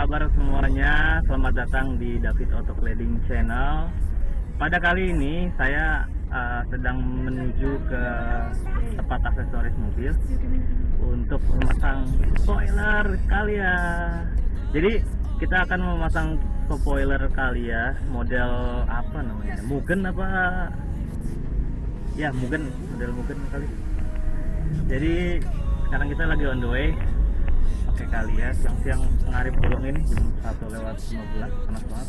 kabar semuanya? Selamat datang di David Auto Cladding Channel. Pada kali ini saya sedang menuju ke tempat aksesoris mobil untuk memasang spoiler Calya. Jadi kita akan memasang spoiler Calya model apa namanya? Mugen apa? Ya Mugen, model Mugen kali. Jadi sekarang kita lagi on the way pakai Calya, siang-siang ngarip bolong ini jam 1:15, panas banget.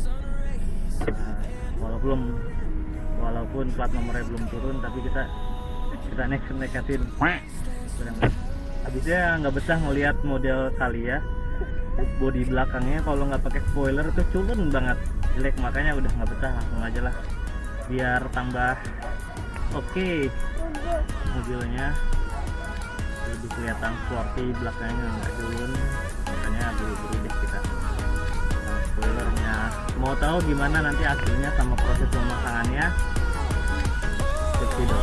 Walaupun plat nomornya belum turun, tapi kita nekatin. Habisnya nggak betah ngelihat model Calya, bodi belakangnya kalau nggak pakai spoiler itu culun banget, jelek, makanya udah nggak betah, langsung aja lah biar tambah oke mobilnya, lebih kelihatan sporty, belakangnya nggak culun, makanya buru-buru deh kita spoilernya. Mau tahu gimana nanti hasilnya sama proses pemasangannya? Cek video.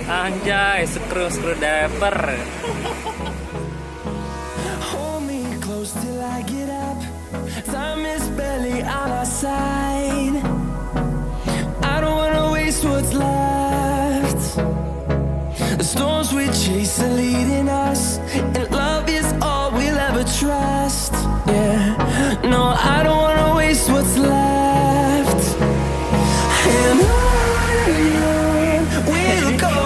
Anjay, screwdriver. Hold me close till I get up. Time is barely on our side. I don't wanna waste what's left. The storms we chase are leading us, and love is all we'll ever trust. Yeah, no, I don't wanna waste what's left. And on we'll go.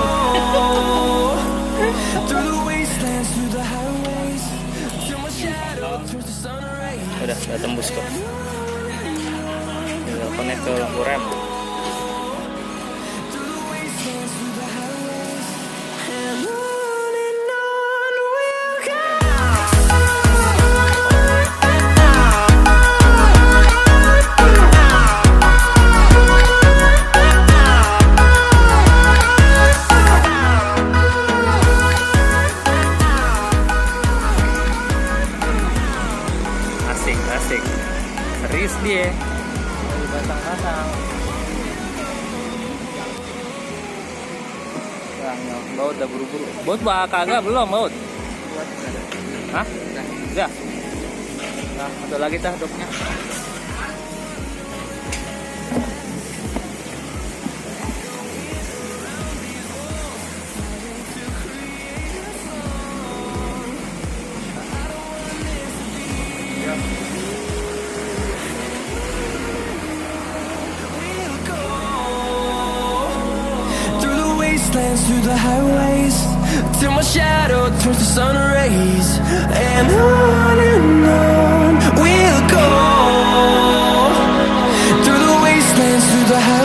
Udah tembus kok. Tinggal connect ke lampu rem. Pasang-pasang. Baut udah buru-buru. Baut kagak belum baut. Hah? Udah. Nah, satu lagi tah doknya. Through the wastelands, through the highways, till my shadow turns to sun rays, and on we'll go. Through the wastelands, through the highways.